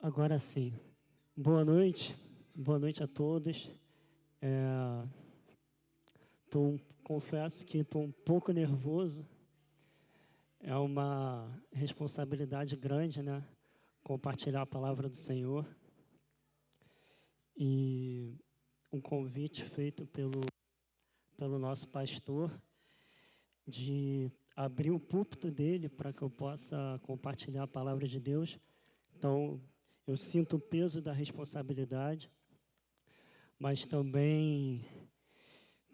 Agora sim. Boa noite a todos. Confesso que estou um pouco nervoso. É uma responsabilidade grande, né? Compartilhar a palavra do Senhor. E um convite feito pelo nosso pastor de abrir o púlpito dele para que eu possa compartilhar a palavra de Deus. Então, eu sinto o peso da responsabilidade, mas também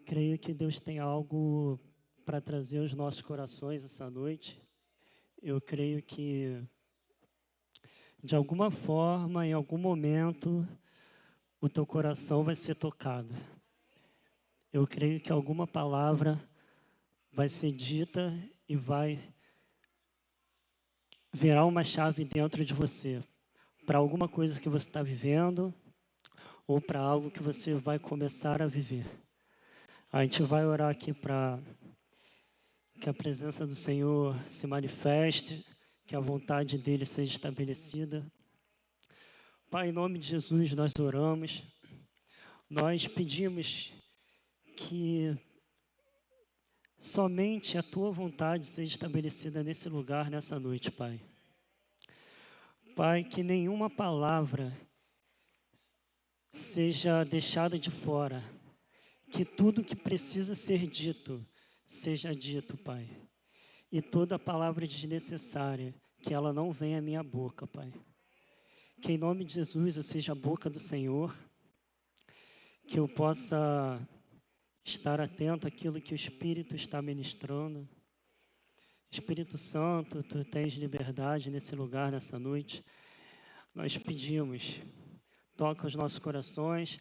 creio que Deus tem algo para trazer aos nossos corações essa noite. Eu creio que, de alguma forma, em algum momento, o teu coração vai ser tocado. Eu creio que alguma palavra vai ser dita e vai virar uma chave dentro de você, para alguma coisa que você está vivendo ou para algo que você vai começar a viver. A gente vai orar aqui para que a presença do Senhor se manifeste, que a vontade dele seja estabelecida. Pai, em nome de Jesus, nós oramos. Nós pedimos que somente a tua vontade seja estabelecida nesse lugar, nessa noite, Pai. Pai, que nenhuma palavra seja deixada de fora. Que tudo que precisa ser dito, seja dito, Pai. E toda palavra desnecessária, que ela não venha à minha boca, Pai. Que em nome de Jesus eu seja a boca do Senhor, que eu possa estar atento àquilo que o Espírito está ministrando. Espírito Santo, Tu tens liberdade nesse lugar, nessa noite. Nós pedimos, toca os nossos corações,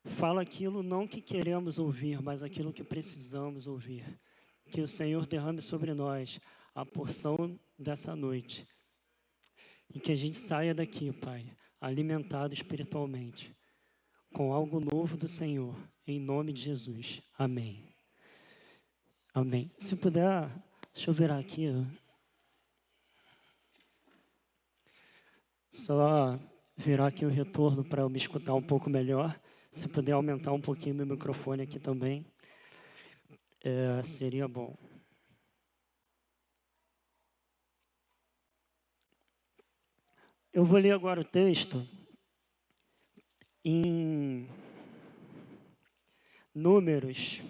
fala aquilo não que queremos ouvir, mas aquilo que precisamos ouvir. Que o Senhor derrame sobre nós a porção dessa noite. E que a gente saia daqui, Pai, alimentado espiritualmente, com algo novo do Senhor, em nome de Jesus. Amém. Amém. Se puder, deixa eu virar aqui. Só virar aqui o retorno para eu me escutar um pouco melhor. Se puder aumentar um pouquinho meu microfone aqui também, seria bom. Eu vou ler agora o texto em Números,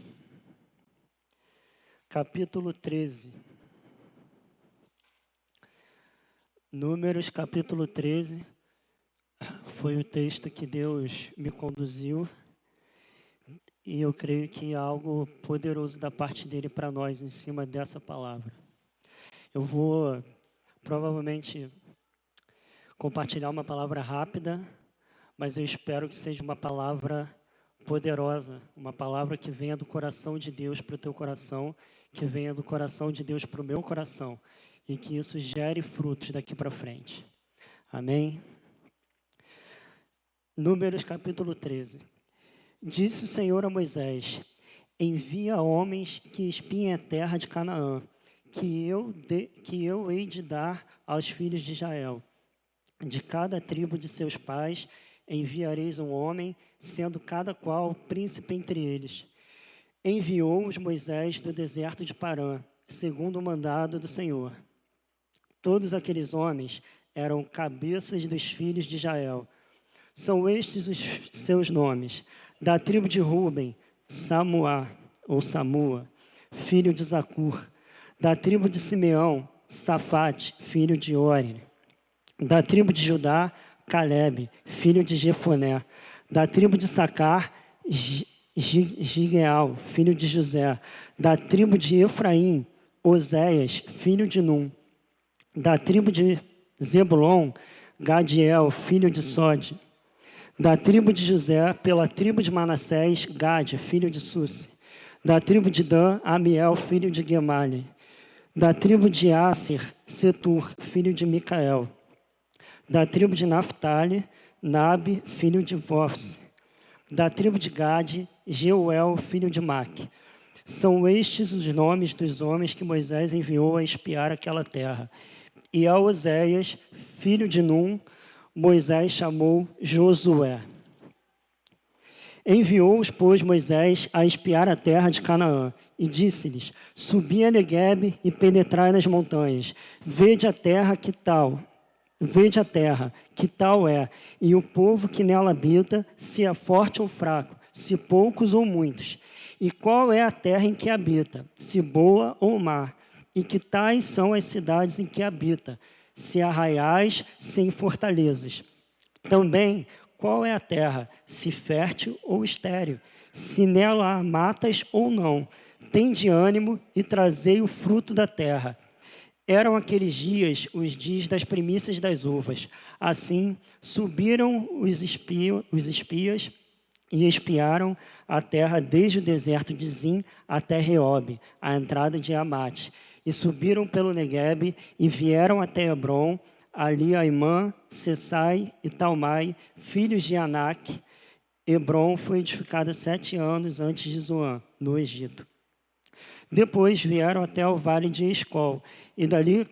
capítulo 13. Números, capítulo 13, foi o texto que Deus me conduziu e eu creio que há algo poderoso da parte dele para nós em cima dessa palavra. Eu vou provavelmente compartilhar uma palavra rápida, mas eu espero que seja uma palavra poderosa, uma palavra que venha do coração de Deus para o teu coração, que venha do coração de Deus para o meu coração, e que isso gere frutos daqui para frente. Amém? Números capítulo 13. Disse o Senhor a Moisés: envia homens que espiem a terra de Canaã, que eu hei de dar aos filhos de Israel. De cada tribo de seus pais enviareis um homem, sendo cada qual príncipe entre eles. Enviou-os Moisés do deserto de Parã, segundo o mandado do Senhor. Todos aqueles homens eram cabeças dos filhos de Israel. São estes os seus nomes. Da tribo de Ruben, Samua, filho de Zacur. Da tribo de Simeão, Safate, filho de Ori. Da tribo de Judá, Calebe, filho de Jefoné. Da tribo de Sacar, Gigeal, filho de José. Da tribo de Efraim, Oséias, filho de Num. Da tribo de Zebulon, Gadiel, filho de Sode. Da tribo de José, pela tribo de Manassés, Gade, filho de Susi. Da tribo de Dan, Amiel, filho de Gemali. Da tribo de Asser, Setur, filho de Micael. Da tribo de Naphtali, Nabe, filho de Vofse. Da tribo de Gade, Jeuel, filho de Maque. São estes os nomes dos homens que Moisés enviou a espiar aquela terra. E a Oséias, filho de Num, Moisés chamou Josué. Enviou-os, pois, Moisés a espiar a terra de Canaã, e disse-lhes: Subi a Neguebe e penetrai nas montanhas. Vede a terra, que tal é, e o povo que nela habita, se é forte ou fraco, se poucos ou muitos. E qual é a terra em que habita, se boa ou má, e que tais são as cidades em que habita, se arraiais, se em fortalezas. Também, qual é a terra, se fértil ou estéril, se nela há matas ou não. Tende ânimo e trazei o fruto da terra. Eram aqueles dias, os dias das primícias das uvas. Assim, subiram os espias e espiaram a terra desde o deserto de Zim até Reob, a entrada de Amate. E subiram pelo Neguebe e vieram até Hebrom, ali Aimã, Sessai e Talmai, filhos de Anak. Hebrom foi edificada 7 anos antes de Zoan, no Egito. Depois vieram até o vale de Escol, e dali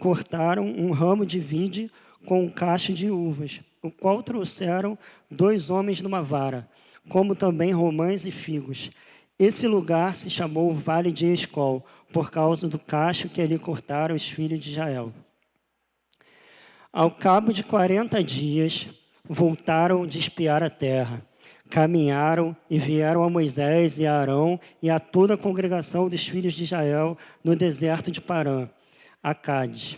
cortaram um ramo de vide com um cacho de uvas, o qual trouxeram 2 homens numa vara, como também romãs e figos. Esse lugar se chamou Vale de Escol, por causa do cacho que ali cortaram os filhos de Israel. Ao cabo de 40 dias, voltaram de espiar a terra. Caminharam e vieram a Moisés e a Arão e a toda a congregação dos filhos de Israel no deserto de Parã, a Cádiz.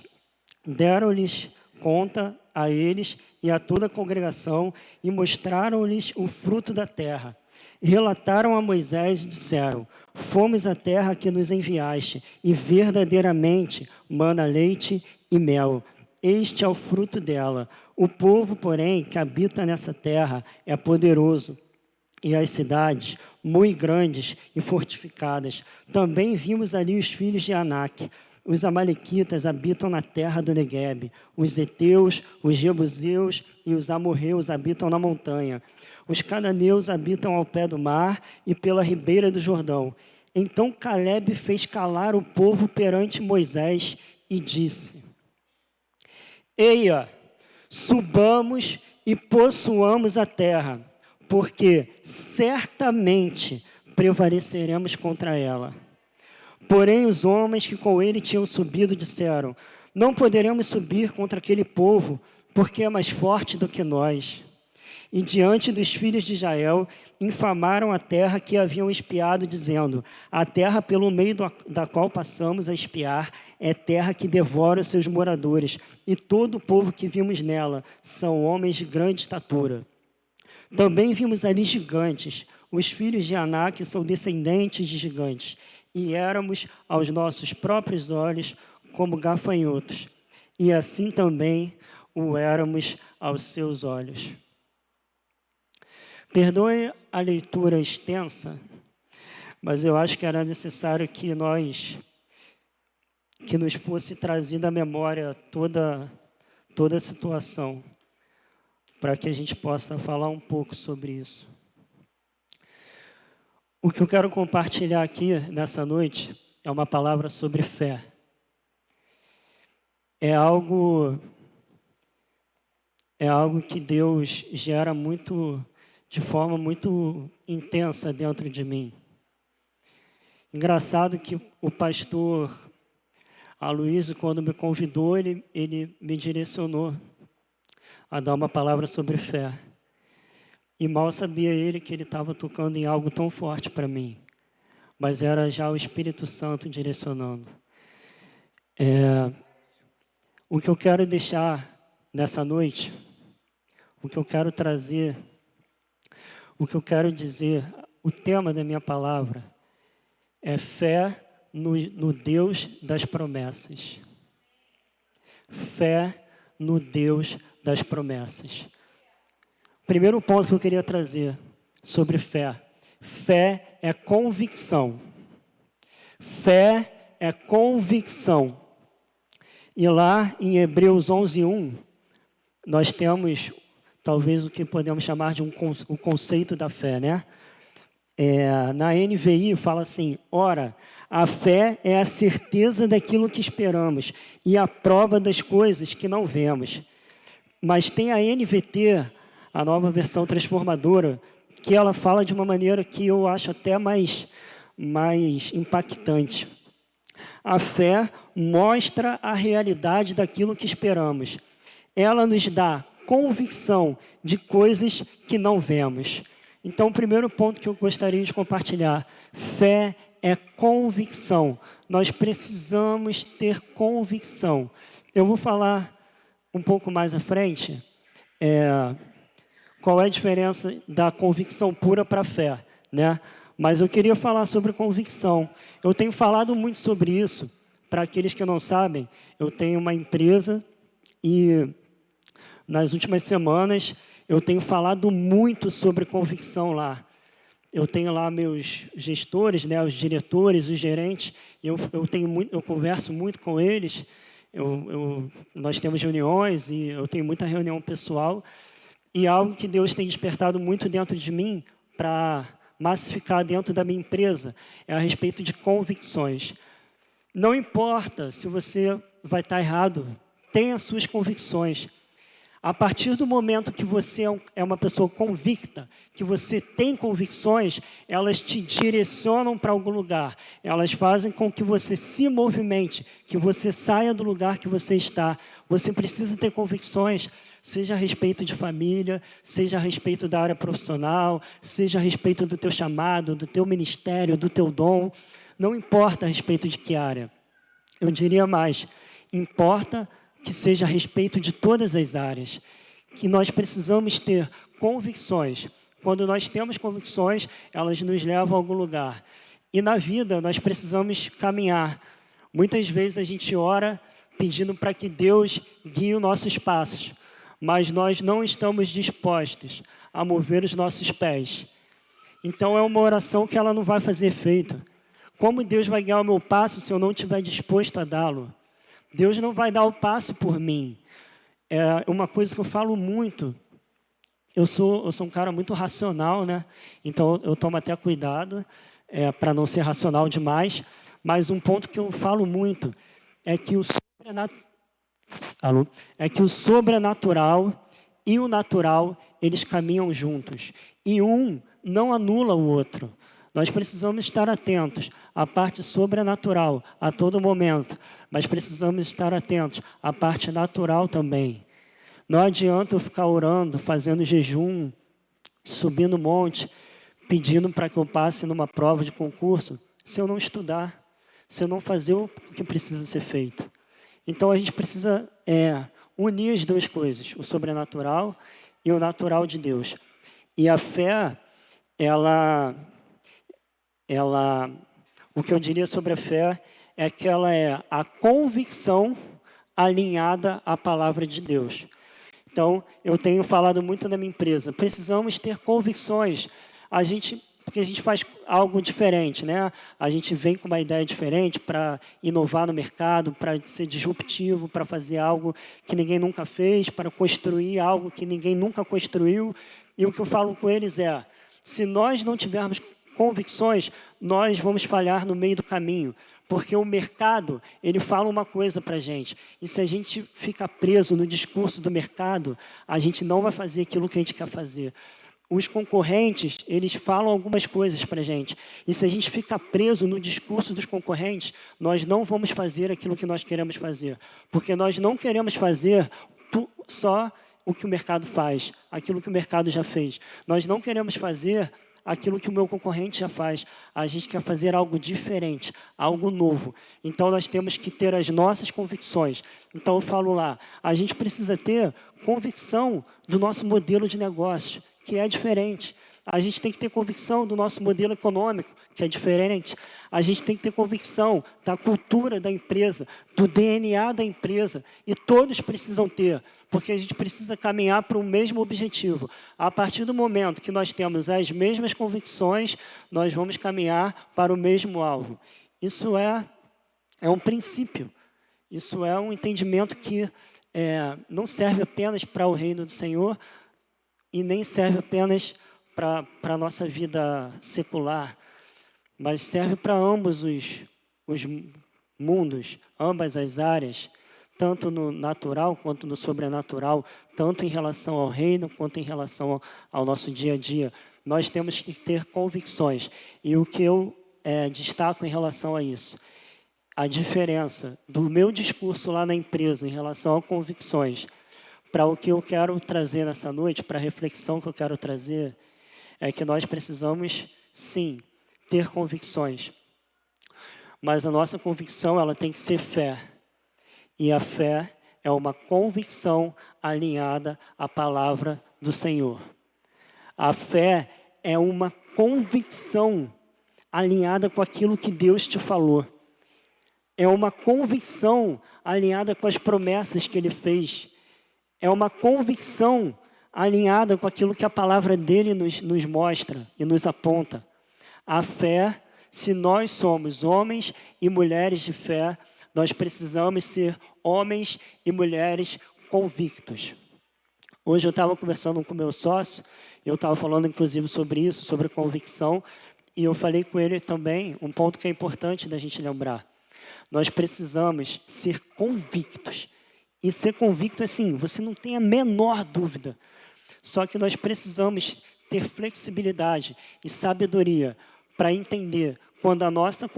Deram-lhes conta a eles e a toda a congregação e mostraram-lhes o fruto da terra. Relataram a Moisés e disseram: Fomos à terra que nos enviaste, e verdadeiramente mana leite e mel. Este é o fruto dela. O povo, porém, que habita nessa terra é poderoso, e as cidades muito grandes e fortificadas. Também vimos ali os filhos de Anak. Os amalequitas habitam na terra do Neguebe. Os heteus, os jebuseus e os amorreus habitam na montanha. Os cananeus habitam ao pé do mar e pela ribeira do Jordão. Então Calebe fez calar o povo perante Moisés e disse: Eia, subamos e possuamos a terra, porque certamente prevaleceremos contra ela. Porém, os homens que com ele tinham subido disseram: Não poderemos subir contra aquele povo, porque é mais forte do que nós. E diante dos filhos de Israel, infamaram a terra que haviam espiado, dizendo: A terra pelo meio da qual passamos a espiar é terra que devora os seus moradores, e todo o povo que vimos nela são homens de grande estatura. Também vimos ali gigantes. Os filhos de Anak são descendentes de gigantes, e éramos aos nossos próprios olhos como gafanhotos, e assim também o éramos aos seus olhos. Perdoe a leitura extensa, mas eu acho que era necessário que nos fosse trazida à memória toda a situação, para que a gente possa falar um pouco sobre isso. O que eu quero compartilhar aqui nessa noite é uma palavra sobre fé. É algo que Deus gera de forma muito intensa dentro de mim. Engraçado que o pastor Aloysio, quando me convidou, ele me direcionou a dar uma palavra sobre fé. E mal sabia ele que ele estava tocando em algo tão forte para mim. Mas era já o Espírito Santo direcionando. O que eu quero deixar nessa noite, o que eu quero trazer, o que eu quero dizer, o tema da minha palavra é fé no Deus das promessas. Fé no Deus das promessas. Primeiro ponto que eu queria trazer sobre fé. Fé é convicção. Fé é convicção. E lá em Hebreus 11:1, nós temos talvez o que podemos chamar de o conceito da fé, né? Na NVI fala assim: ora, a fé é a certeza daquilo que esperamos e a prova das coisas que não vemos. Mas tem a NVT, a nova versão transformadora, que ela fala de uma maneira que eu acho até mais impactante. A fé mostra a realidade daquilo que esperamos. Ela nos dá convicção de coisas que não vemos. Então, o primeiro ponto que eu gostaria de compartilhar: fé é convicção. Nós precisamos ter convicção. Eu vou falar um pouco mais à frente qual é a diferença da convicção pura para a fé, né? Mas eu queria falar sobre convicção. Eu tenho falado muito sobre isso. Para aqueles que não sabem, eu tenho uma empresa e nas últimas semanas eu tenho falado muito sobre convicção lá. Eu tenho lá meus gestores, né, os diretores, os gerentes, eu converso muito com eles, nós temos reuniões e eu tenho muita reunião pessoal, e algo que Deus tem despertado muito dentro de mim para massificar dentro da minha empresa é a respeito de convicções. Não importa se você vai estar errado, tenha suas convicções. A partir do momento que você é uma pessoa convicta, que você tem convicções, elas te direcionam para algum lugar. Elas fazem com que você se movimente, que você saia do lugar que você está. Você precisa ter convicções, seja a respeito de família, seja a respeito da área profissional, seja a respeito do teu chamado, do teu ministério, do teu dom. Não importa a respeito de que área. Eu diria mais, importa que seja a respeito de todas as áreas, que nós precisamos ter convicções. Quando nós temos convicções, elas nos levam a algum lugar. E na vida, nós precisamos caminhar. Muitas vezes a gente ora pedindo para que Deus guie os nossos passos, mas nós não estamos dispostos a mover os nossos pés. Então, é uma oração que ela não vai fazer efeito. Como Deus vai guiar o meu passo se eu não estiver disposto a dá-lo? Deus não vai dar o passo por mim. É uma coisa que eu falo muito. Eu sou um cara muito racional, né? Então, eu tomo até cuidado para não ser racional demais. Mas um ponto que eu falo muito é que o sobrenatural e o natural, eles caminham juntos. E um não anula o outro. Nós precisamos estar atentos à parte sobrenatural a todo momento, mas precisamos estar atentos à parte natural também. Não adianta eu ficar orando, fazendo jejum, subindo monte, pedindo para que eu passe numa prova de concurso, se eu não estudar, se eu não fazer o que precisa ser feito. Então, a gente precisa unir as duas coisas, o sobrenatural e o natural de Deus. E a fé, o que eu diria sobre a fé é que ela é a convicção alinhada à palavra de Deus. Então, eu tenho falado muito na minha empresa, precisamos ter convicções. Porque a gente faz algo diferente, né? A gente vem com uma ideia diferente para inovar no mercado, para ser disruptivo, para fazer algo que ninguém nunca fez, para construir algo que ninguém nunca construiu. E o que eu falo com eles é, se nós não tivermos convicções, nós vamos falhar no meio do caminho, porque o mercado, ele fala uma coisa para a gente, e se a gente fica preso no discurso do mercado, a gente não vai fazer aquilo que a gente quer fazer. Os concorrentes, eles falam algumas coisas para a gente, e se a gente fica preso no discurso dos concorrentes, nós não vamos fazer aquilo que nós queremos fazer, porque nós não queremos fazer só o que o mercado faz, aquilo que o mercado já fez. Nós não queremos fazer aquilo que o meu concorrente já faz. A gente quer fazer algo diferente, algo novo. Então, nós temos que ter as nossas convicções. Então, eu falo lá, a gente precisa ter convicção do nosso modelo de negócio, que é diferente. A gente tem que ter convicção do nosso modelo econômico, que é diferente. A gente tem que ter convicção da cultura da empresa, do DNA da empresa. E todos precisam ter, porque a gente precisa caminhar para o mesmo objetivo. A partir do momento que nós temos as mesmas convicções, nós vamos caminhar para o mesmo alvo. Isso é um princípio. Isso é um entendimento que não serve apenas para o reino do Senhor e nem serve apenas para a nossa vida secular, mas serve para ambos os mundos, ambas as áreas, tanto no natural quanto no sobrenatural, tanto em relação ao reino quanto em relação ao nosso dia a dia. Nós temos que ter convicções. E o que eu destaco em relação a isso, a diferença do meu discurso lá na empresa em relação a convicções para o que eu quero trazer nessa noite, para a reflexão que eu quero trazer, é que nós precisamos, sim, ter convicções. Mas a nossa convicção, ela tem que ser fé. E a fé é uma convicção alinhada à palavra do Senhor. A fé é uma convicção alinhada com aquilo que Deus te falou. É uma convicção alinhada com as promessas que Ele fez. É uma convicção alinhada com aquilo que a palavra dEle nos mostra e nos aponta. A fé, se nós somos homens e mulheres de fé, nós precisamos ser homens e mulheres convictos. Hoje eu estava conversando com o meu sócio, eu estava falando inclusive sobre isso, sobre convicção, e eu falei com ele também um ponto que é importante da gente lembrar. Nós precisamos ser convictos. E ser convicto, assim, você não tem a menor dúvida. Só que nós precisamos ter flexibilidade e sabedoria para entender quando a nossa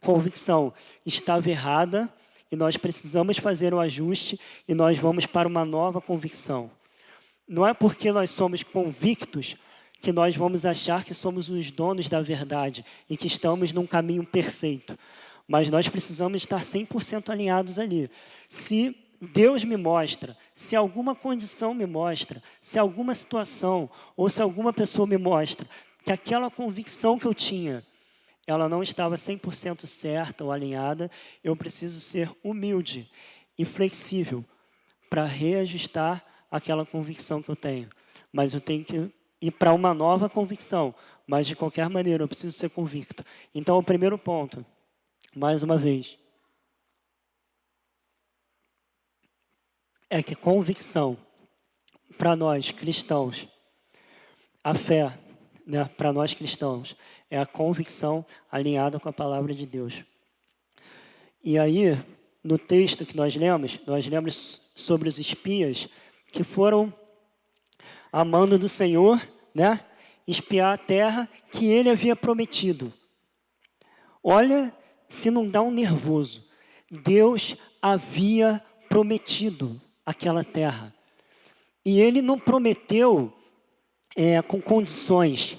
convicção estava errada e nós precisamos fazer o ajuste e nós vamos para uma nova convicção. Não é porque nós somos convictos que nós vamos achar que somos os donos da verdade e que estamos num caminho perfeito. Mas nós precisamos estar 100% alinhados ali. Se Deus me mostra, se alguma condição me mostra, se alguma situação ou se alguma pessoa me mostra que aquela convicção que eu tinha, ela não estava 100% certa ou alinhada, eu preciso ser humilde e flexível para reajustar aquela convicção que eu tenho. Mas eu tenho que ir para uma nova convicção, mas de qualquer maneira eu preciso ser convicto. Então, o primeiro ponto, mais uma vez, é que convicção, para nós cristãos, a fé, né, para nós cristãos, é a convicção alinhada com a palavra de Deus. E aí, no texto que nós lemos sobre os espias que foram amando do Senhor, né, espiar a terra que Ele havia prometido. Olha, se não dá um nervoso. Deus havia prometido aquela terra. E Ele não prometeu com condições.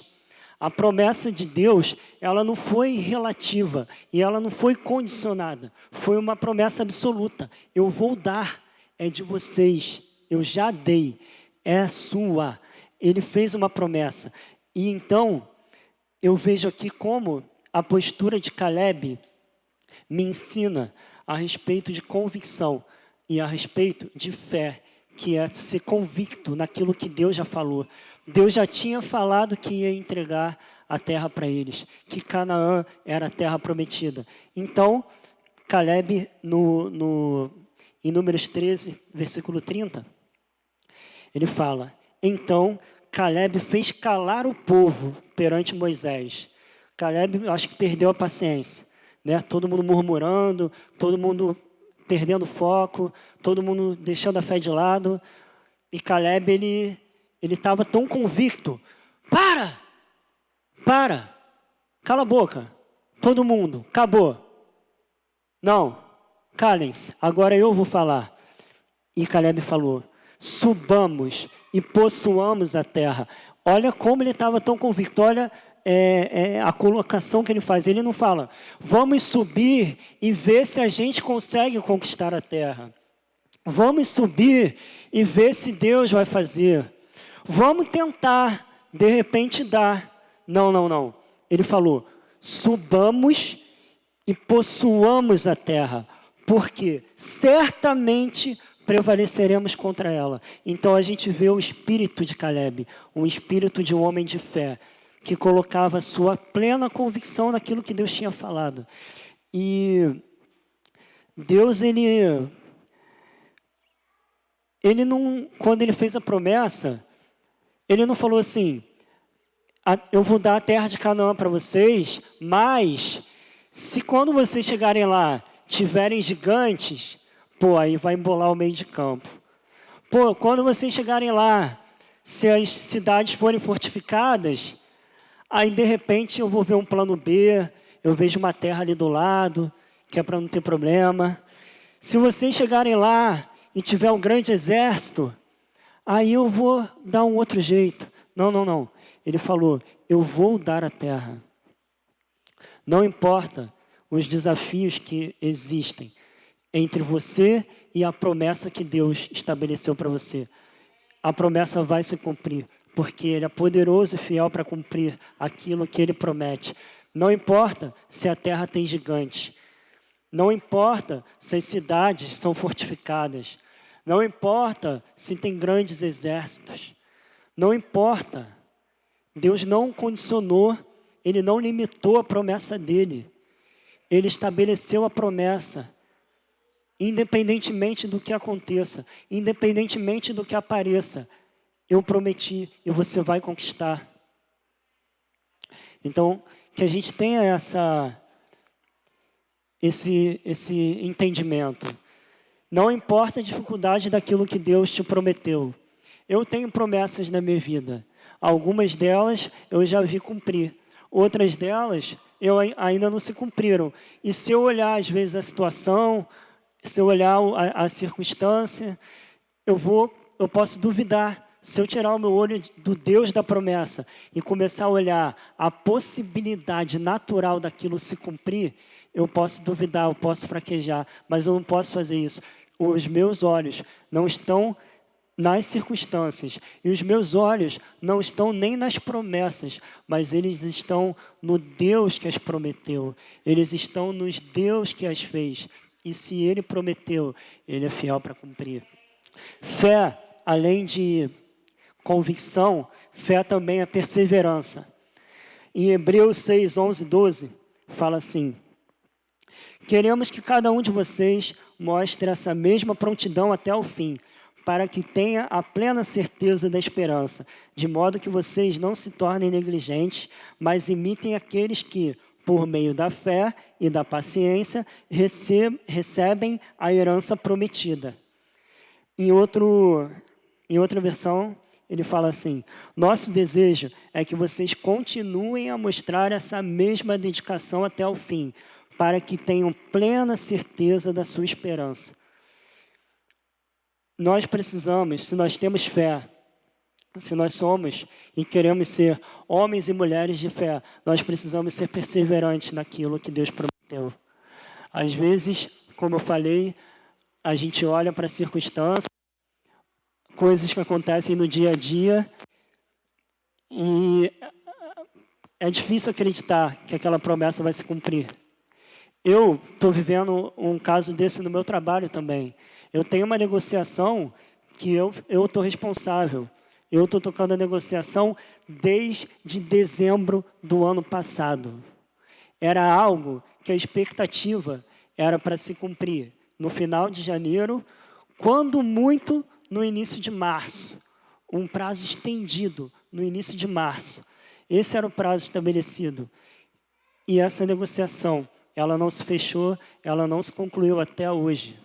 A promessa de Deus, ela não foi relativa e ela não foi condicionada. Foi uma promessa absoluta. Eu vou dar, é de vocês. Eu já dei, é sua. Ele fez uma promessa. E então, eu vejo aqui como a postura de Caleb me ensina a respeito de convicção e a respeito de fé, que é ser convicto naquilo que Deus já falou. Deus já tinha falado que ia entregar a terra para eles, que Canaã era a terra prometida. Então, Caleb, em Números 13, versículo 30, ele fala: então Caleb fez calar o povo perante Moisés. Caleb, eu acho que perdeu a paciência, né? Todo mundo murmurando, todo mundo perdendo foco, todo mundo deixando a fé de lado. E Caleb, ele estava tão convicto. Para, cala a boca, todo mundo, acabou. Não, calem-se, agora eu vou falar. E Caleb falou: subamos e possuamos a terra. Olha como ele estava tão convicto, olha a colocação que ele faz. Ele não fala: vamos subir e ver se a gente consegue conquistar a terra. Vamos subir e ver se Deus vai fazer. Vamos tentar, de repente dá. Não. Ele falou: subamos e possuamos a terra, porque certamente prevaleceremos contra ela. Então a gente vê o espírito de Caleb, um espírito de um homem de fé, que colocava sua plena convicção naquilo que Deus tinha falado. E Deus, ele não, quando ele fez a promessa, ele não falou assim: eu vou dar a terra de Canaã para vocês, mas se quando vocês chegarem lá tiverem gigantes, Pô, aí vai embolar o meio de campo. Pô, quando vocês chegarem lá, se as cidades forem fortificadas, aí de repente eu vou ver um plano B, eu vejo uma terra ali do lado, que é para não ter problema. Se vocês chegarem lá e tiver um grande exército, aí eu vou dar um outro jeito. Não, não, não. Ele falou, eu vou dar a terra. Não importa os desafios que existem entre você e a promessa que Deus estabeleceu para você. A promessa vai se cumprir, porque Ele é poderoso e fiel para cumprir aquilo que Ele promete. Não importa se a terra tem gigantes. Não importa se as cidades são fortificadas. Não importa se tem grandes exércitos. Não importa. Deus não condicionou, Ele não limitou a promessa dEle. Ele estabeleceu a promessa, independentemente do que aconteça, independentemente do que apareça. Eu prometi e você vai conquistar. Então, que a gente tenha esse entendimento. Não importa a dificuldade daquilo que Deus te prometeu. Eu tenho promessas na minha vida. Algumas delas eu já vi cumprir. Outras delas ainda não se cumpriram. E se eu olhar, às vezes, a situação, se eu olhar a circunstância, eu posso duvidar. Se eu tirar o meu olho do Deus da promessa e começar a olhar a possibilidade natural daquilo se cumprir, eu posso duvidar, eu posso fraquejar, mas eu não posso fazer isso. Os meus olhos não estão nas circunstâncias, e os meus olhos não estão nem nas promessas, mas eles estão no Deus que as prometeu, eles estão nos Deus que as fez, e se Ele prometeu, Ele é fiel para cumprir. Fé, além de convicção, fé também é perseverança. Em Hebreus 6, 11, 12, fala assim: queremos que cada um de vocês mostre essa mesma prontidão até o fim, para que tenha a plena certeza da esperança, de modo que vocês não se tornem negligentes, mas imitem aqueles que, por meio da fé e da paciência, recebem a herança prometida. Em outra versão, ele fala assim: nosso desejo é que vocês continuem a mostrar essa mesma dedicação até o fim, para que tenham plena certeza da sua esperança. Nós precisamos, se nós temos fé, se nós somos e queremos ser homens e mulheres de fé, nós precisamos ser perseverantes naquilo que Deus prometeu. Às vezes, como eu falei, a gente olha para a circunstância, coisas que acontecem no dia a dia, e é difícil acreditar que aquela promessa vai se cumprir. Eu estou vivendo um caso desse no meu trabalho também. Eu tenho uma negociação que eu estou responsável. Eu estou tocando a negociação desde dezembro do ano passado. Era algo que a expectativa era para se cumprir no final de janeiro, quando muito no início de março. Um prazo estendido no início de março. Esse era o prazo estabelecido. E essa negociação, ela não se fechou, ela não se concluiu até hoje.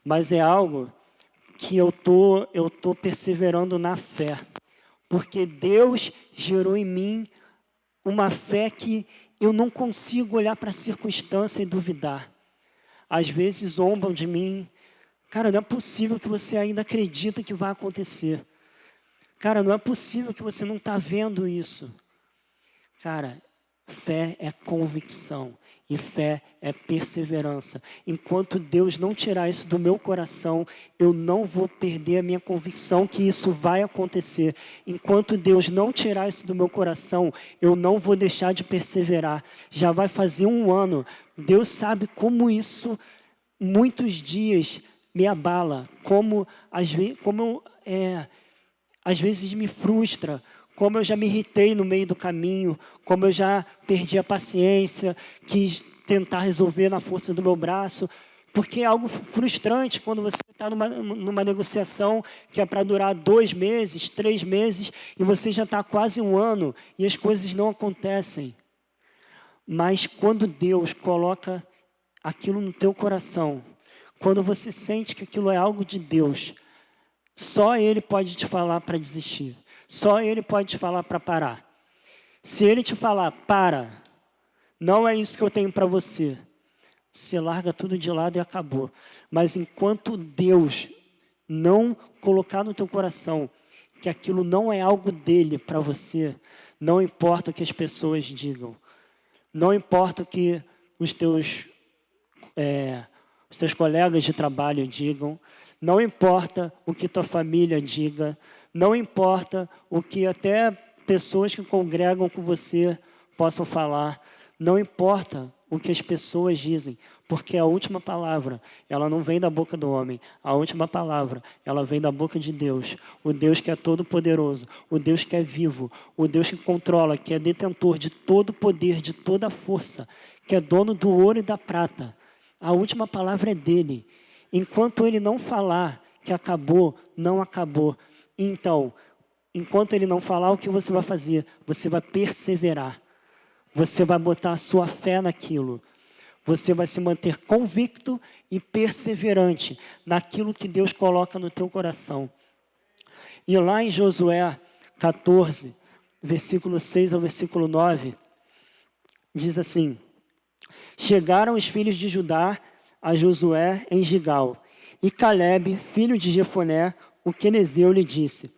Mas é algo que eu tô perseverando na fé. Porque Deus gerou em mim uma fé que eu não consigo olhar para a circunstância e duvidar. Às vezes zombam de mim. Cara, não é possível que você ainda acredita que vai acontecer. Cara, não é possível que você não está vendo isso. Cara, fé é convicção e fé é perseverança. Enquanto Deus não tirar isso do meu coração, eu não vou perder a minha convicção que isso vai acontecer. Enquanto Deus não tirar isso do meu coração, eu não vou deixar de perseverar. Já vai fazer 1 ano. Deus sabe como isso, muitos dias, me abala. Como às vezes me frustra. Como eu já me irritei no meio do caminho, como eu já perdi a paciência, quis tentar resolver na força do meu braço, porque é algo frustrante quando você está numa negociação que é para durar 2 meses, 3 meses, e você já está quase 1 ano e as coisas não acontecem. Mas quando Deus coloca aquilo no teu coração, quando você sente que aquilo é algo de Deus, só Ele pode te falar para desistir. Só Ele pode te falar para parar. Se Ele te falar, para, não é isso que eu tenho para você, você larga tudo de lado e acabou. Mas enquanto Deus não colocar no teu coração que aquilo não é algo dele para você, não importa o que as pessoas digam, não importa o que os teus colegas de trabalho digam, não importa o que tua família diga, não importa o que até pessoas que congregam com você possam falar, não importa o que as pessoas dizem, porque a última palavra, ela não vem da boca do homem, a última palavra, ela vem da boca de Deus, o Deus que é todo-poderoso, o Deus que é vivo, o Deus que controla, que é detentor de todo poder, de toda força, que é dono do ouro e da prata. A última palavra é dele. Enquanto ele não falar que acabou, não acabou. Então, enquanto ele não falar, o que você vai fazer? Você vai perseverar. Você vai botar a sua fé naquilo. Você vai se manter convicto e perseverante naquilo que Deus coloca no teu coração. E lá em Josué 14, versículo 6 ao versículo 9, diz assim: chegaram os filhos de Judá a Josué em Gigal, e Calebe, filho de Jefoné, o quenezeu, lhe disse: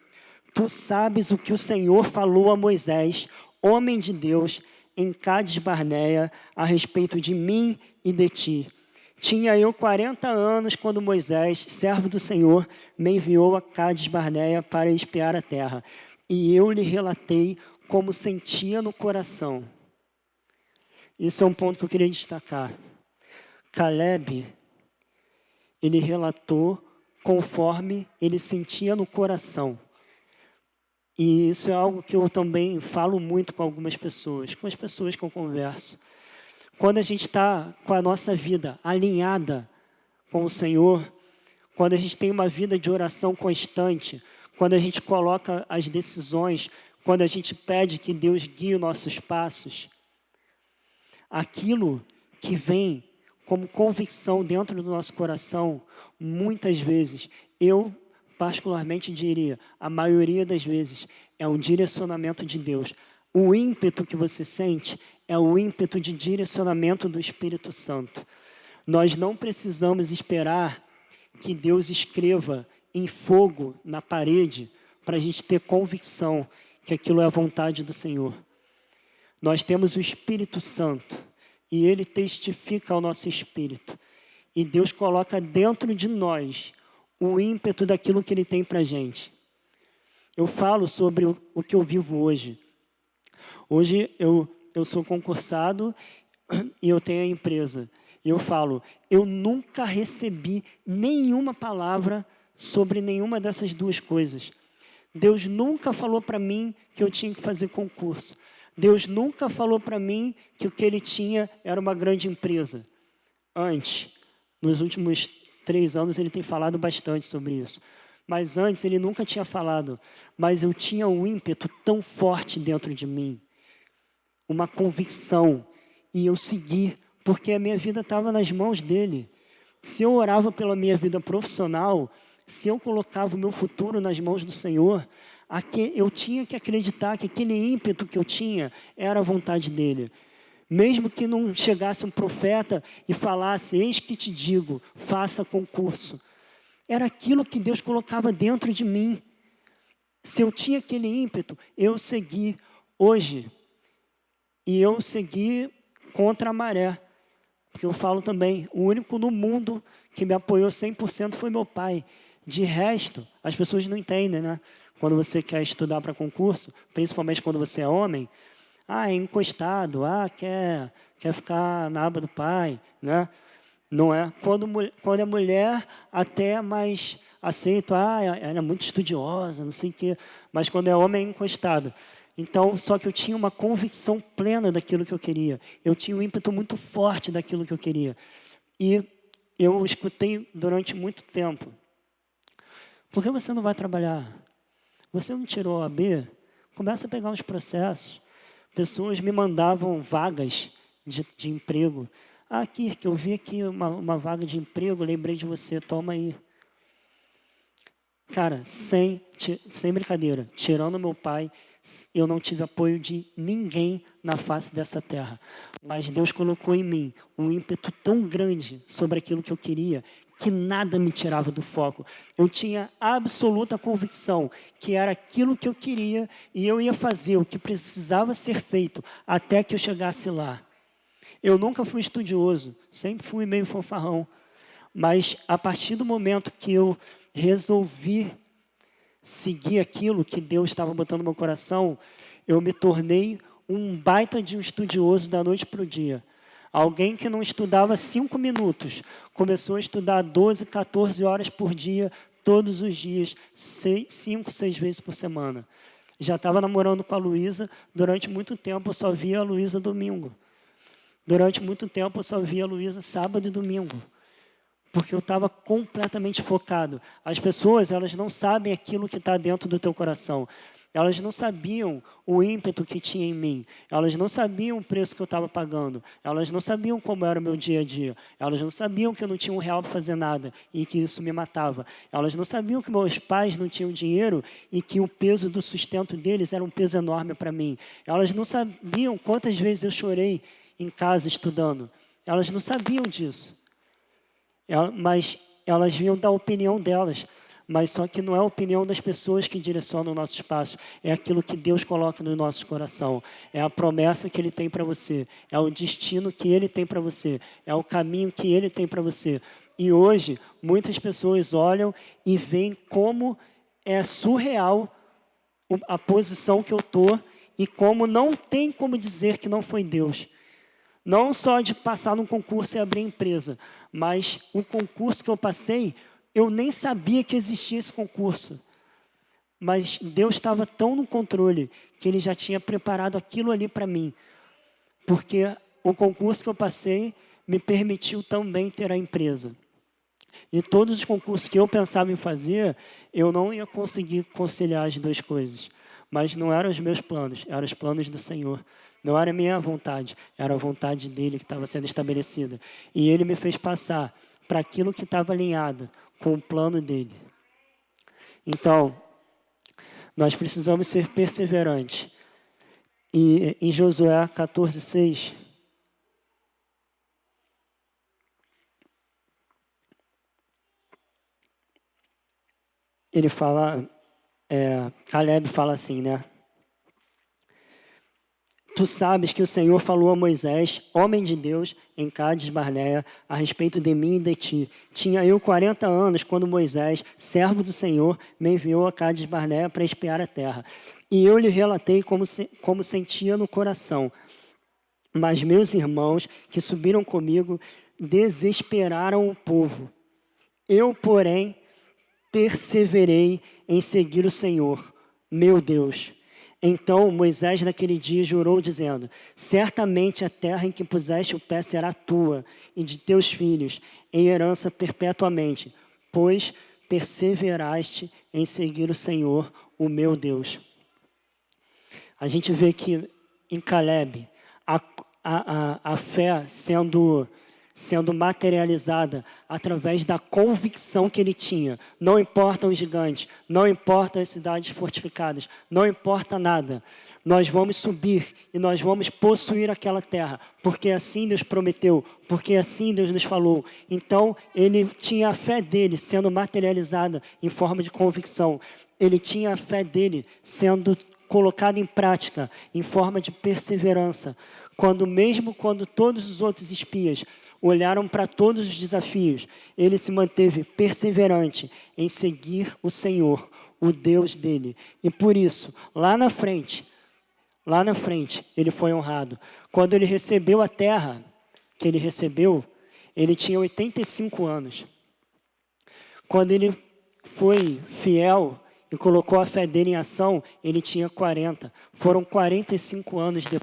tu sabes o que o Senhor falou a Moisés, homem de Deus, em Cades Barneia, a respeito de mim e de ti. Tinha eu 40 anos quando Moisés, servo do Senhor, me enviou a Cades Barneia para espiar a terra. E eu lhe relatei como sentia no coração. Esse é um ponto que eu queria destacar. Calebe, ele relatou conforme ele sentia no coração. E isso é algo que eu também falo muito com algumas pessoas, com as pessoas que eu converso. Quando a gente está com a nossa vida alinhada com o Senhor, quando a gente tem uma vida de oração constante, quando a gente coloca as decisões, quando a gente pede que Deus guie os nossos passos, aquilo que vem como convicção dentro do nosso coração, muitas vezes, eu particularmente diria, a maioria das vezes, é um direcionamento de Deus. O ímpeto que você sente é o ímpeto de direcionamento do Espírito Santo. Nós não precisamos esperar que Deus escreva em fogo na parede para a gente ter convicção que aquilo é a vontade do Senhor. Nós temos o Espírito Santo e Ele testifica ao nosso espírito. E Deus coloca dentro de nós o ímpeto daquilo que Ele tem para a gente. Eu falo sobre o que eu vivo hoje. Hoje eu sou concursado e eu tenho a empresa. E eu falo, eu nunca recebi nenhuma palavra sobre nenhuma dessas duas coisas. Deus nunca falou para mim que eu tinha que fazer concurso. Deus nunca falou para mim que o que Ele tinha era uma grande empresa. Antes, nos últimos 3 anos, Ele tem falado bastante sobre isso. Mas antes, Ele nunca tinha falado. Mas eu tinha um ímpeto tão forte dentro de mim. Uma convicção. E eu segui, porque a minha vida estava nas mãos dEle. Se eu orava pela minha vida profissional, se eu colocava o meu futuro nas mãos do Senhor, eu tinha que acreditar que aquele ímpeto que eu tinha era a vontade dEle. Mesmo que não chegasse um profeta e falasse, eis que te digo, faça concurso. Era aquilo que Deus colocava dentro de mim. Se eu tinha aquele ímpeto, eu segui hoje. E eu segui contra a maré. Porque eu falo também, o único no mundo que me apoiou 100% foi meu pai. De resto, as pessoas não entendem, né? Quando você quer estudar para concurso, principalmente quando você é homem, é encostado, quer ficar na aba do pai, né? Não é? Quando é mulher, até mais aceito, ela é muito estudiosa, não sei o quê. Mas quando é homem, é encostado. Então, só que eu tinha uma convicção plena daquilo que eu queria. Eu tinha um ímpeto muito forte daquilo que eu queria. E eu escutei durante muito tempo. Por que você não vai trabalhar? Você não tirou a OAB? Começa a pegar uns processos. Pessoas me mandavam vagas de emprego. Ah, Kirk, eu vi aqui uma vaga de emprego, lembrei de você, toma aí. Cara, sem brincadeira, tirando meu pai, eu não tive apoio de ninguém na face dessa terra. Mas Deus colocou em mim um ímpeto tão grande sobre aquilo que eu queria, que nada me tirava do foco. Eu tinha absoluta convicção que era aquilo que eu queria e eu ia fazer o que precisava ser feito até que eu chegasse lá. Eu nunca fui estudioso, sempre fui meio fanfarrão. Mas a partir do momento que eu resolvi seguir aquilo que Deus estava botando no meu coração, eu me tornei um baita de um estudioso da noite para o dia. Alguém que não estudava 5 minutos, começou a estudar 12, 14 horas por dia, todos os dias, 5, 6 vezes por semana. Já estava namorando com a Luísa, durante muito tempo eu só via a Luísa domingo. Durante muito tempo eu só via a Luísa sábado e domingo. Porque eu estava completamente focado. As pessoas, elas não sabem aquilo que está dentro do teu coração. Elas não sabiam o ímpeto que tinha em mim. Elas não sabiam o preço que eu estava pagando. Elas não sabiam como era o meu dia a dia. Elas não sabiam que eu não tinha R$ 1 para fazer nada e que isso me matava. Elas não sabiam que meus pais não tinham dinheiro e que o peso do sustento deles era um peso enorme para mim. Elas não sabiam quantas vezes eu chorei em casa estudando. Elas não sabiam disso. Mas elas vinham da opinião delas. Mas só que não é a opinião das pessoas que direcionam o nosso espaço. É aquilo que Deus coloca no nosso coração. É a promessa que Ele tem para você. É o destino que Ele tem para você. É o caminho que Ele tem para você. E hoje, muitas pessoas olham e veem como é surreal a posição que eu estou e como não tem como dizer que não foi Deus. Não só de passar num concurso e abrir empresa, mas o concurso que eu passei, eu nem sabia que existia esse concurso. Mas Deus estava tão no controle que Ele já tinha preparado aquilo ali para mim. Porque o concurso que eu passei me permitiu também ter a empresa. E todos os concursos que eu pensava em fazer, eu não ia conseguir conciliar as duas coisas. Mas não eram os meus planos, eram os planos do Senhor. Não era a minha vontade, era a vontade dEle que estava sendo estabelecida. E Ele me fez passar para aquilo que estava alinhado com o plano dEle. Então, nós precisamos ser perseverantes. E em Josué 14:6, ele fala, Caleb fala assim, né? Tu sabes que o Senhor falou a Moisés, homem de Deus, em Cádiz Barneia, a respeito de mim e de ti. Tinha eu 40 anos quando Moisés, servo do Senhor, me enviou a Cádiz Barneia para espiar a terra. E eu lhe relatei como sentia no coração. Mas meus irmãos, que subiram comigo, desesperaram o povo. Eu, porém, perseverei em seguir o Senhor, meu Deus. Então Moisés naquele dia jurou dizendo, certamente a terra em que puseste o pé será tua e de teus filhos, em herança perpetuamente, pois perseveraste em seguir o Senhor, o meu Deus. A gente vê que em Caleb, a fé sendo materializada através da convicção que ele tinha. Não importam os gigantes, não importam as cidades fortificadas, não importa nada. Nós vamos subir e nós vamos possuir aquela terra, porque assim Deus prometeu, porque assim Deus nos falou. Então, ele tinha a fé dele sendo materializada em forma de convicção. Ele tinha a fé dele sendo colocada em prática em forma de perseverança. Mesmo quando todos os outros espias olharam para todos os desafios, ele se manteve perseverante em seguir o Senhor, o Deus dele. E por isso, lá na frente, ele foi honrado. Quando ele recebeu a terra que ele recebeu, ele tinha 85 anos. Quando ele foi fiel e colocou a fé dele em ação, ele tinha 40. Foram 45 anos depois.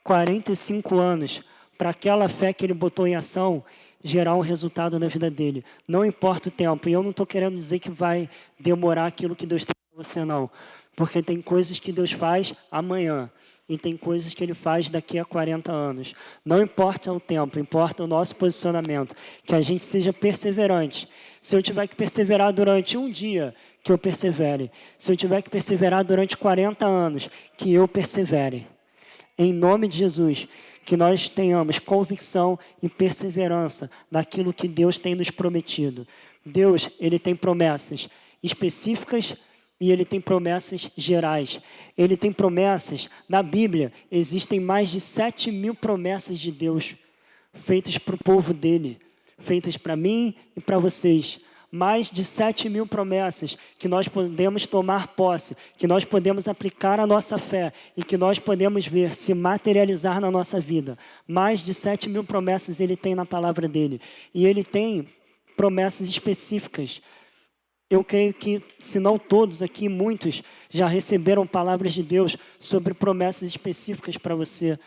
45 anos para aquela fé que ele botou em ação gerar um resultado na vida dele. Não importa o tempo. E eu não estou querendo dizer que vai demorar aquilo que Deus tem para você, não. Porque tem coisas que Deus faz amanhã. e tem coisas que Ele faz daqui a 40 anos. Não importa o tempo, importa o nosso posicionamento, que a gente seja perseverante. Se eu tiver que perseverar durante um dia, que eu persevere. Se eu tiver que perseverar durante 40 anos, que eu persevere. Em nome de Jesus, que nós tenhamos convicção e perseverança naquilo que Deus tem nos prometido. Deus, Ele tem promessas específicas e Ele tem promessas gerais. Ele tem promessas, na Bíblia, existem mais de 7.000 promessas de Deus feitas para o povo dEle, feitas para mim e para vocês. Mais de 7.000 promessas que nós podemos tomar posse, que nós podemos aplicar a nossa fé e que nós podemos ver se materializar na nossa vida. Mais de 7.000 promessas Ele tem na palavra dEle. E Ele tem promessas específicas. Eu creio que, se não todos aqui, muitos já receberam palavras de Deus sobre promessas específicas para você.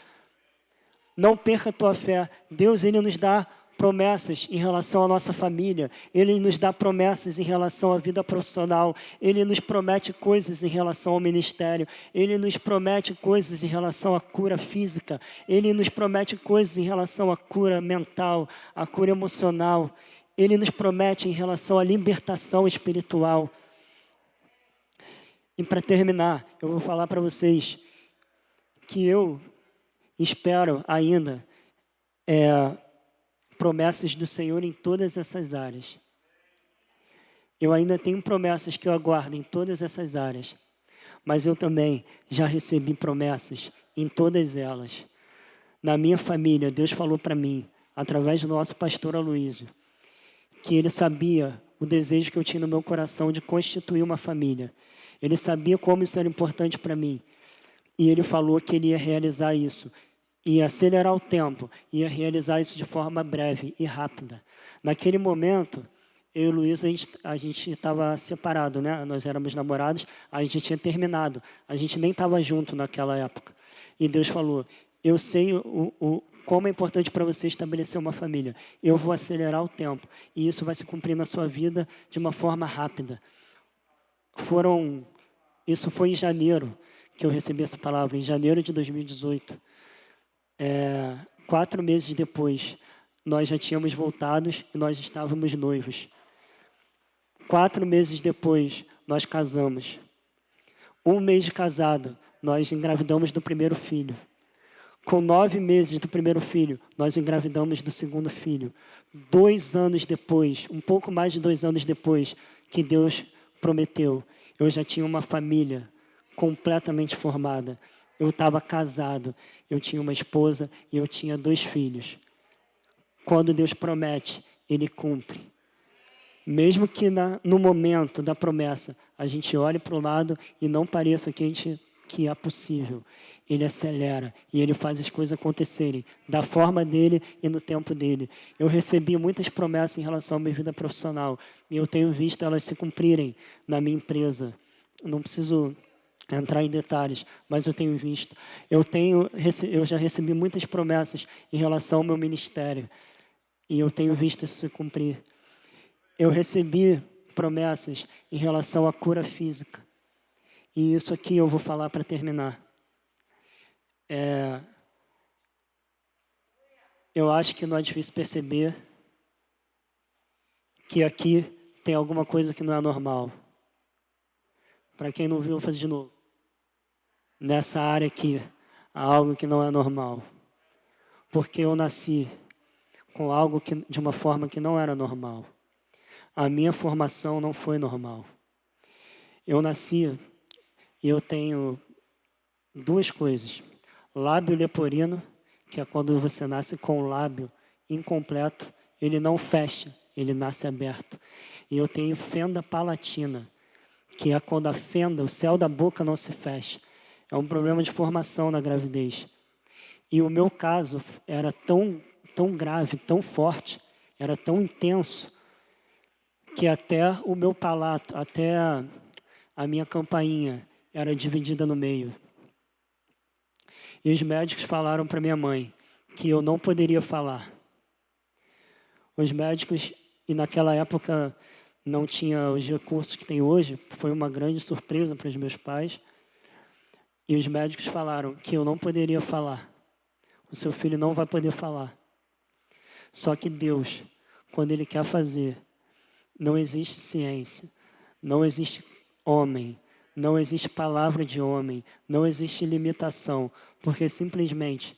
Não perca a tua fé. Deus, Ele nos dá promessas em relação à nossa família. Ele nos dá promessas em relação à vida profissional. Ele nos promete coisas em relação ao ministério. Ele nos promete coisas em relação à cura física. Ele nos promete coisas em relação à cura mental, à cura emocional. Ele nos promete em relação à libertação espiritual. E para terminar, eu vou falar para vocês que eu espero ainda promessas do Senhor em todas essas áreas. Eu ainda tenho promessas que eu aguardo em todas essas áreas. Mas eu também já recebi promessas em todas elas. Na minha família, Deus falou para mim, através do nosso pastor Aloísio, que Ele sabia o desejo que eu tinha no meu coração de constituir uma família. Ele sabia como isso era importante para mim. E Ele falou que Ele ia realizar isso. Ia acelerar o tempo, ia realizar isso de forma breve e rápida. Naquele momento, eu e o Luiz, a gente estava separado, né? Nós éramos namorados, a gente tinha terminado. A gente nem estava junto naquela época. E Deus falou, eu sei como é importante para você estabelecer uma família. Eu vou acelerar o tempo. E isso vai se cumprir na sua vida de uma forma rápida. Isso foi em janeiro que eu recebi essa palavra, em janeiro de 2018. 4 meses depois, nós já tínhamos voltado e nós estávamos noivos. 4 meses depois, nós casamos. 1 mês de casado, nós engravidamos do primeiro filho. Com 9 meses do primeiro filho, nós engravidamos do segundo filho. 2 anos depois, um pouco mais de 2 anos depois que Deus prometeu, eu já tinha uma família completamente formada. Eu estava casado, eu tinha uma esposa e eu tinha 2 filhos. Quando Deus promete, Ele cumpre. Mesmo que no momento da promessa a gente olhe para o lado e não pareça que é possível, Ele acelera e Ele faz as coisas acontecerem da forma dEle e no tempo dEle. Eu recebi muitas promessas em relação à minha vida profissional e eu tenho visto elas se cumprirem na minha empresa. Não preciso entrar em detalhes, mas eu tenho visto. Eu já recebi muitas promessas em relação ao meu ministério e eu tenho visto isso se cumprir. Eu recebi promessas em relação à cura física e isso aqui eu vou falar para terminar. Eu acho que não é difícil perceber que aqui tem alguma coisa que não é normal. Para quem não viu, eu vou fazer de novo. Nessa área aqui, há algo que não é normal. Porque eu nasci com algo de uma forma que não era normal. A minha formação não foi normal. Eu nasci e eu tenho 2 coisas. Lábio leporino, que é quando você nasce com o lábio incompleto, ele não fecha, ele nasce aberto. E eu tenho fenda palatina, que é quando a fenda, o céu da boca não se fecha. É um problema de formação na gravidez. E o meu caso era tão grave, tão forte, era tão intenso, que até o meu palato, até a minha campainha era dividida no meio. E os médicos falaram para minha mãe que eu não poderia falar. Os médicos, e naquela época não tinha os recursos que tem hoje, foi uma grande surpresa para os meus pais. E os médicos falaram que eu não poderia falar. O seu filho não vai poder falar. Só que Deus, quando Ele quer fazer, não existe ciência, não existe homem, não existe palavra de homem, não existe limitação, porque simplesmente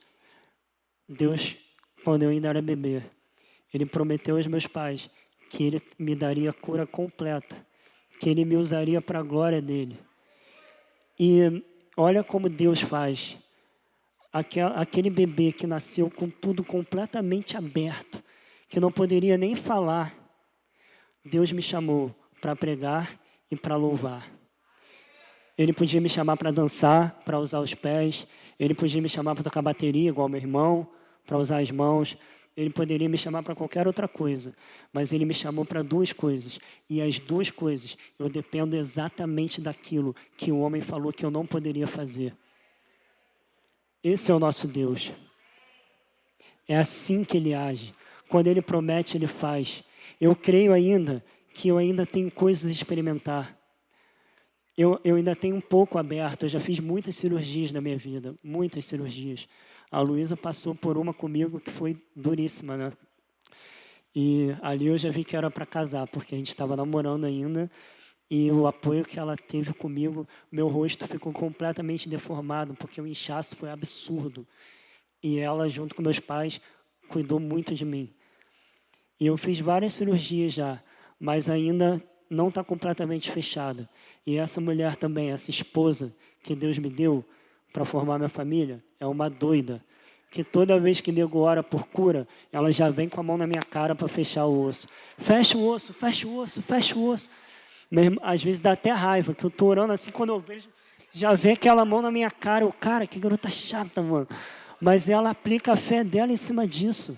Deus, quando eu ainda era bebê, Ele prometeu aos meus pais que Ele me daria cura completa, que Ele me usaria para a glória dEle. E olha como Deus faz. Aquele bebê que nasceu com tudo completamente aberto, que não poderia nem falar, Deus me chamou para pregar e para louvar. Ele podia me chamar para dançar, para usar os pés. Ele podia me chamar para tocar bateria, igual meu irmão, para usar as mãos. Ele poderia me chamar para qualquer outra coisa. Mas Ele me chamou para duas coisas. E as duas coisas, eu dependo exatamente daquilo que o homem falou que eu não poderia fazer. Esse é o nosso Deus. É assim que Ele age. Quando Ele promete, Ele faz. Eu creio ainda que eu ainda tenho coisas a experimentar. Eu ainda tenho um pouco aberto. Eu já fiz muitas cirurgias na minha vida. Muitas cirurgias. A Luísa passou por uma comigo que foi duríssima, né? E ali eu já vi que era para casar, porque a gente estava namorando ainda. E o apoio que ela teve comigo, meu rosto ficou completamente deformado, porque o inchaço foi absurdo. E ela, junto com meus pais, cuidou muito de mim. E eu fiz várias cirurgias já, mas ainda não está completamente fechada. E essa mulher também, essa esposa que Deus me deu para formar minha família, é uma doida. Que toda vez que nego ora por cura, ela já vem com a mão na minha cara para fechar o osso. Fecha o osso, fecha o osso, fecha o osso. Mesmo, às vezes dá até raiva, que eu tô orando assim, quando eu vejo, já vem aquela mão na minha cara. Eu, cara, que garota chata, mano. Mas ela aplica a fé dela em cima disso.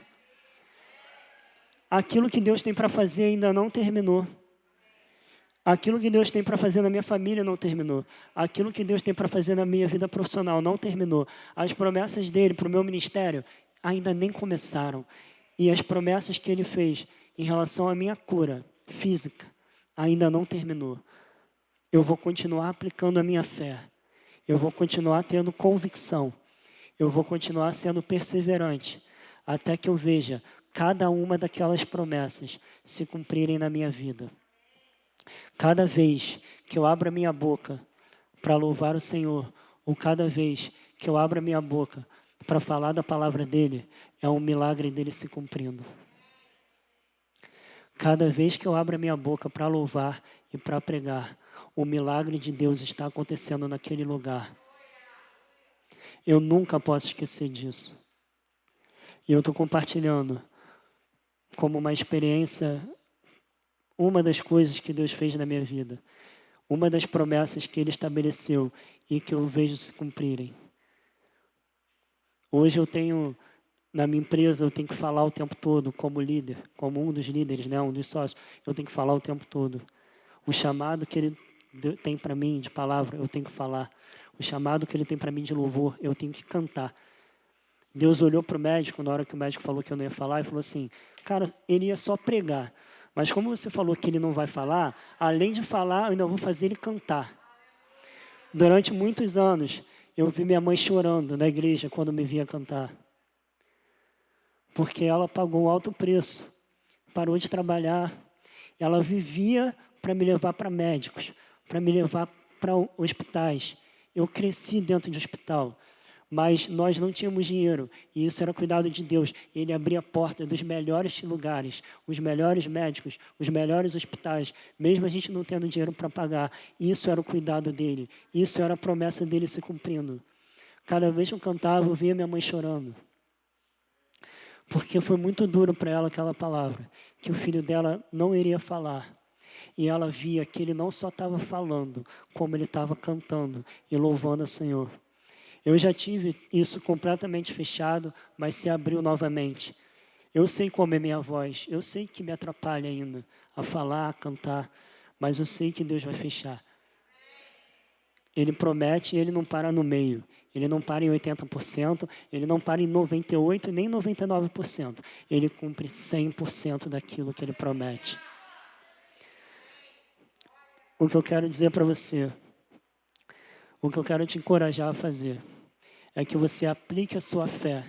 Aquilo que Deus tem para fazer ainda não terminou. Aquilo que Deus tem para fazer na minha família não terminou. Aquilo que Deus tem para fazer na minha vida profissional não terminou. As promessas dele para o meu ministério ainda nem começaram. E as promessas que ele fez em relação à minha cura física ainda não terminou. Eu vou continuar aplicando a minha fé. Eu vou continuar tendo convicção. Eu vou continuar sendo perseverante até que eu veja cada uma daquelas promessas se cumprirem na minha vida. Cada vez que eu abro a minha boca para louvar o Senhor, ou cada vez que eu abro a minha boca para falar da palavra dEle, é um milagre dEle se cumprindo. Cada vez que eu abro a minha boca para louvar e para pregar, o milagre de Deus está acontecendo naquele lugar. Eu nunca posso esquecer disso. E eu estou compartilhando como uma experiência, uma das coisas que Deus fez na minha vida. Uma das promessas que Ele estabeleceu e que eu vejo se cumprirem. Hoje eu tenho, na minha empresa, eu tenho que falar o tempo todo como líder, como um dos líderes, né, um dos sócios. Eu tenho que falar o tempo todo. O chamado que Ele tem para mim de palavra, eu tenho que falar. O chamado que Ele tem para mim de louvor, eu tenho que cantar. Deus olhou para o médico, na hora que o médico falou que eu não ia falar, e falou assim, cara, ele ia só pregar. Mas como você falou que ele não vai falar, além de falar, eu ainda vou fazer ele cantar. Durante muitos anos, eu vi minha mãe chorando na igreja quando me via cantar. Porque ela pagou um alto preço, parou de trabalhar. Ela vivia para me levar para médicos, para me levar para hospitais. Eu cresci dentro de hospital. Mas nós não tínhamos dinheiro, e isso era cuidado de Deus. Ele abria a porta dos melhores lugares, os melhores médicos, os melhores hospitais, mesmo a gente não tendo dinheiro para pagar. Isso era o cuidado dele, isso era a promessa dele se cumprindo. Cada vez que eu cantava, eu via minha mãe chorando. Porque foi muito duro para ela aquela palavra, que o filho dela não iria falar. E ela via que ele não só estava falando, como ele estava cantando e louvando ao Senhor. Eu já tive isso completamente fechado, mas se abriu novamente. Eu sei como é minha voz, eu sei que me atrapalha ainda a falar, a cantar, mas eu sei que Deus vai fechar. Ele promete e ele não para no meio. Ele não para em 80%, ele não para em 98% nem 99%. Ele cumpre 100% daquilo que ele promete. O que eu quero dizer para você, O que eu quero te encorajar a fazer é que você aplique a sua fé,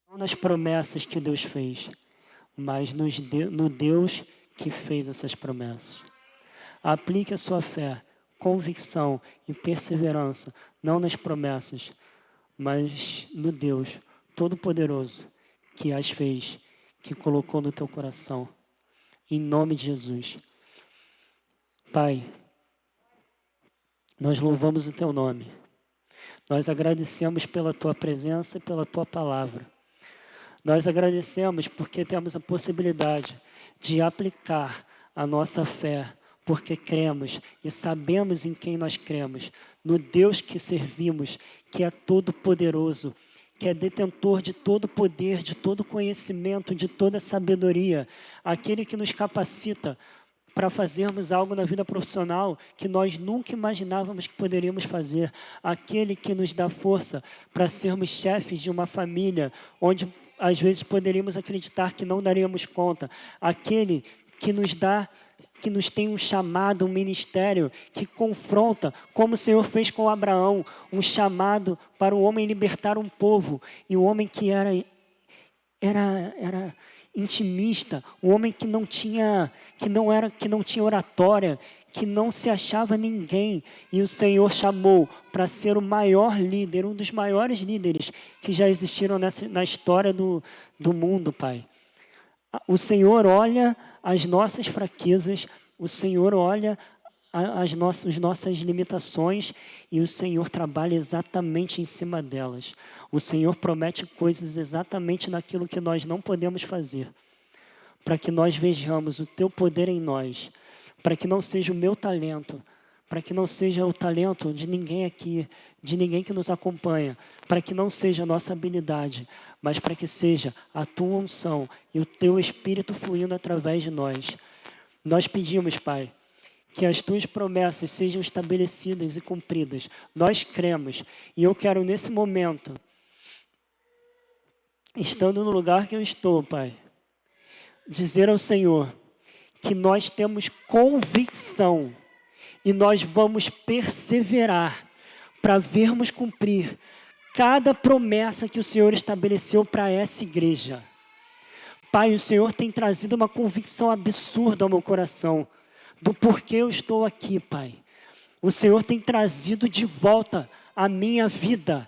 não nas promessas que Deus fez, mas no Deus que fez essas promessas. Aplique a sua fé, convicção e perseverança, não nas promessas, mas no Deus Todo-Poderoso que as fez, que colocou no teu coração. Em nome de Jesus. Pai, nós louvamos o teu nome. Nós agradecemos pela tua presença e pela tua palavra. Nós agradecemos porque temos a possibilidade de aplicar a nossa fé, porque cremos e sabemos em quem nós cremos, no Deus que servimos, que é todo-poderoso, que é detentor de todo poder, de todo conhecimento, de toda sabedoria, aquele que nos capacita para fazermos algo na vida profissional que nós nunca imaginávamos que poderíamos fazer, aquele que nos dá força para sermos chefes de uma família, onde às vezes poderíamos acreditar que não daríamos conta, aquele que nos tem um chamado, um ministério que confronta, como o Senhor fez com Abraão, um chamado para o homem libertar um povo, e o homem que era intimista, um homem que não tinha oratória, que não se achava ninguém, e o Senhor chamou para ser o maior líder, um dos maiores líderes que já existiram na história do mundo, Pai. O Senhor olha as nossas fraquezas, o Senhor olha as nossas limitações e o Senhor trabalha exatamente em cima delas. O Senhor promete coisas exatamente naquilo que nós não podemos fazer, para que nós vejamos o teu poder em nós, para que não seja o meu talento, para que não seja o talento de ninguém aqui, de ninguém que nos acompanha, para que não seja a nossa habilidade, mas para que seja a tua unção e o teu Espírito fluindo através de nós. Nós pedimos, Pai, que as tuas promessas sejam estabelecidas e cumpridas. Nós cremos, e eu quero nesse momento, estando no lugar que eu estou, Pai, dizer ao Senhor que nós temos convicção e nós vamos perseverar para vermos cumprir cada promessa que o Senhor estabeleceu para essa igreja. Pai, o Senhor tem trazido uma convicção absurda ao meu coração do porquê eu estou aqui, Pai. O Senhor tem trazido de volta a minha vida.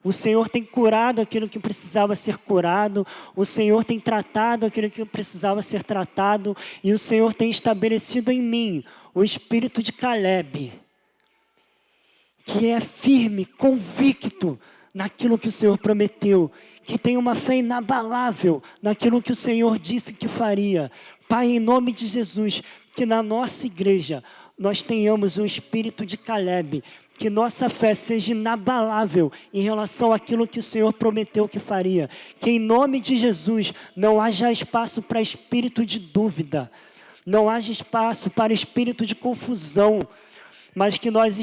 O Senhor tem curado aquilo que precisava ser curado. O Senhor tem tratado aquilo que precisava ser tratado. E o Senhor tem estabelecido em mim o espírito de Caleb, que é firme, convicto naquilo que o Senhor prometeu, que tem uma fé inabalável naquilo que o Senhor disse que faria. Pai, em nome de Jesus, que na nossa igreja nós tenhamos o espírito de Caleb, que nossa fé seja inabalável em relação àquilo que o Senhor prometeu que faria. Que em nome de Jesus não haja espaço para espírito de dúvida, não haja espaço para espírito de confusão, mas que nós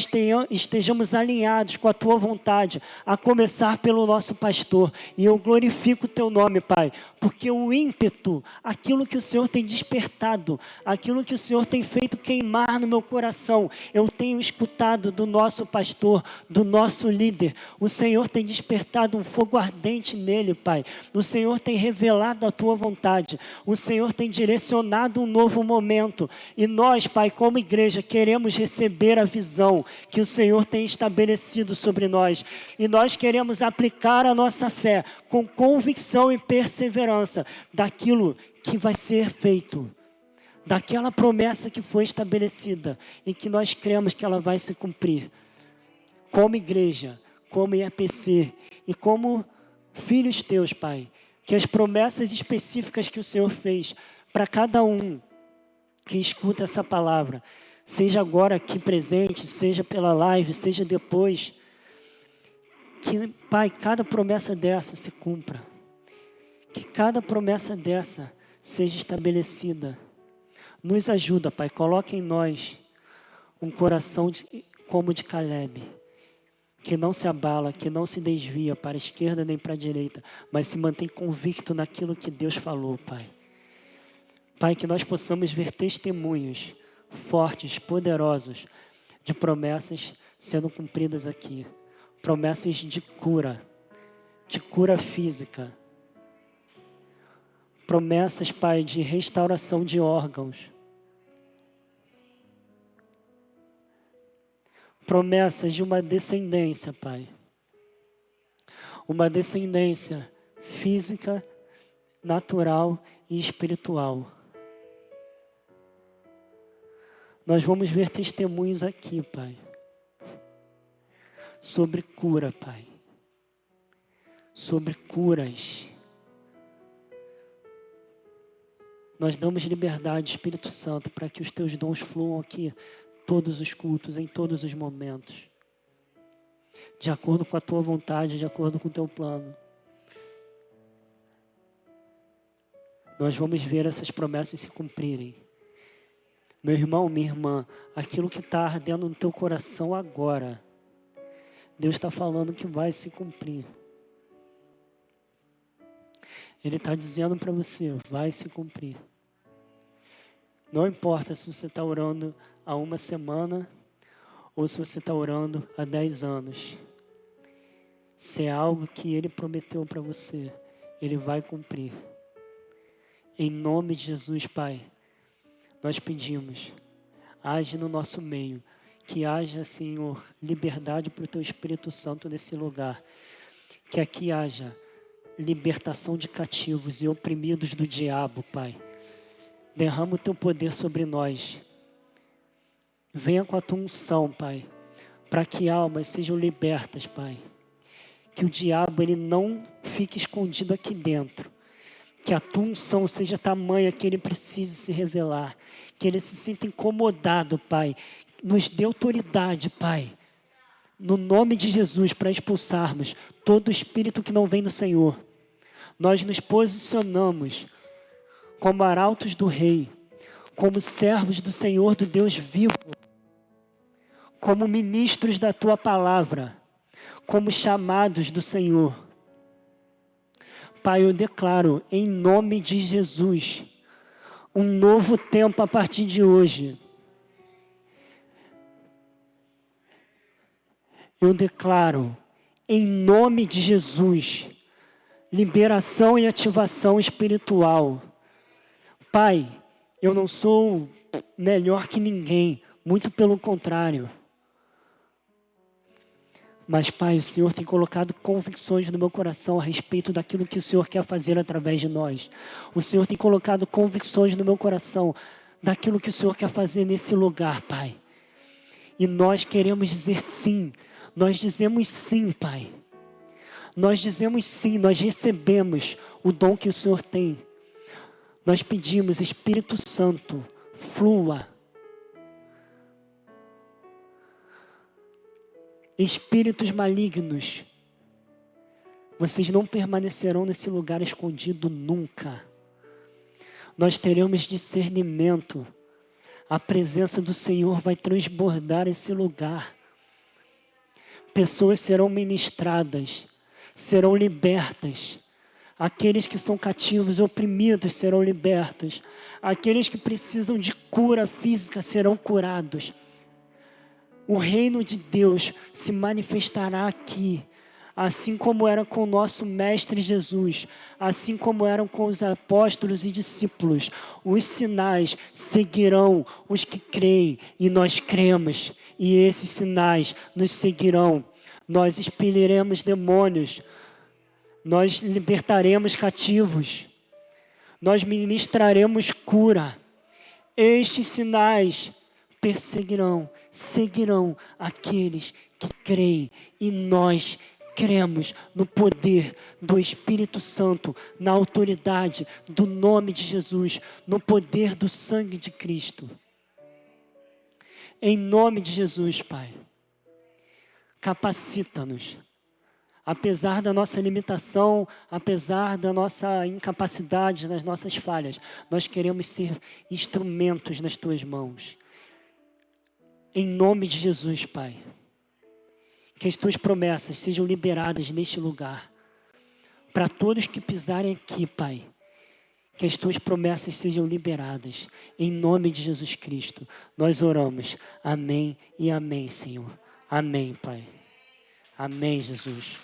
estejamos alinhados com a Tua vontade, a começar pelo nosso pastor. E eu glorifico o Teu nome, Pai, porque o ímpeto, aquilo que o Senhor tem despertado, aquilo que o Senhor tem feito queimar no meu coração, eu tenho escutado do nosso pastor, do nosso líder. O Senhor tem despertado um fogo ardente nele, Pai. O Senhor tem revelado a Tua vontade. O Senhor tem direcionado um novo momento. E nós, Pai, como igreja, queremos receber a visão que o Senhor tem estabelecido sobre nós. E nós queremos aplicar a nossa fé com convicção e perseverança daquilo que vai ser feito, daquela promessa que foi estabelecida e que nós cremos que ela vai se cumprir. Como igreja, como IAPC e como filhos teus, Pai, que as promessas específicas que o Senhor fez para cada um que escuta essa palavra, seja agora aqui presente, seja pela live, seja depois, que, Pai, cada promessa dessa se cumpra. Que cada promessa dessa seja estabelecida. Nos ajuda, Pai, coloca em nós um coração como de Caleb, que não se abala, que não se desvia para a esquerda nem para a direita, mas se mantém convicto naquilo que Deus falou, Pai. Pai, que nós possamos ver testemunhos fortes, poderosos, de promessas sendo cumpridas aqui. Promessas de cura física. Promessas, Pai, de restauração de órgãos. Promessas de uma descendência, Pai. Uma descendência física, natural e espiritual. Nós vamos ver testemunhos aqui, Pai, sobre cura, Pai. Sobre curas. Nós damos liberdade, Espírito Santo, para que os teus dons fluam aqui, todos os cultos, em todos os momentos. De acordo com a tua vontade, de acordo com o teu plano. Nós vamos ver essas promessas se cumprirem. Meu irmão, minha irmã, aquilo que está ardendo no teu coração agora, Deus está falando que vai se cumprir. Ele está dizendo para você, vai se cumprir. Não importa se você está orando há uma semana ou se você está orando há 10 anos. Se é algo que Ele prometeu para você, Ele vai cumprir. Em nome de Jesus, Pai, nós pedimos, age no nosso meio, que haja, Senhor, liberdade para o Teu Espírito Santo nesse lugar. Que aqui haja libertação de cativos e oprimidos do diabo, Pai. Derrama o Teu poder sobre nós. Venha com a Tua unção, Pai, para que almas sejam libertas, Pai. Que o diabo ele não fique escondido aqui dentro. Que a Tua unção seja tamanha que ele precise se revelar. Que ele se sinta incomodado, Pai. Nos dê autoridade, Pai. No nome de Jesus, para expulsarmos todo espírito que não vem do Senhor. Nós nos posicionamos como arautos do Rei, como servos do Senhor, do Deus vivo, como ministros da Tua palavra, como chamados do Senhor. Pai, eu declaro, em nome de Jesus, um novo tempo a partir de hoje. Eu declaro, em nome de Jesus, liberação e ativação espiritual. Pai, eu não sou melhor que ninguém, muito pelo contrário. Mas, Pai, o Senhor tem colocado convicções no meu coração a respeito daquilo que o Senhor quer fazer através de nós. O Senhor tem colocado convicções no meu coração daquilo que o Senhor quer fazer nesse lugar, Pai. E nós queremos dizer sim. Nós dizemos sim, Pai. Nós dizemos sim, nós recebemos o dom que o Senhor tem. Nós pedimos, Espírito Santo, flua. Espíritos malignos, vocês não permanecerão nesse lugar escondido nunca. Nós teremos discernimento. A presença do Senhor vai transbordar esse lugar. Pessoas serão ministradas, serão libertas. Aqueles que são cativos e oprimidos serão libertos. Aqueles que precisam de cura física serão curados. O reino de Deus se manifestará aqui, assim como era com o nosso Mestre Jesus, assim como eram com os apóstolos e discípulos. Os sinais seguirão os que creem, e nós cremos, e esses sinais nos seguirão. Nós expeliremos demônios, nós libertaremos cativos, nós ministraremos cura. Estes sinais seguirão aqueles que creem, e nós cremos no poder do Espírito Santo, na autoridade do nome de Jesus, no poder do sangue de Cristo. Em nome de Jesus, Pai, capacita-nos. Apesar da nossa limitação, apesar da nossa incapacidade, das nossas falhas, nós queremos ser instrumentos nas Tuas mãos. Em nome de Jesus, Pai, que as Tuas promessas sejam liberadas neste lugar. Para todos que pisarem aqui, Pai, que as tuas promessas sejam liberadas. Em nome de Jesus Cristo, nós oramos. Amém e amém, Senhor. Amém, Pai. Amém, Jesus.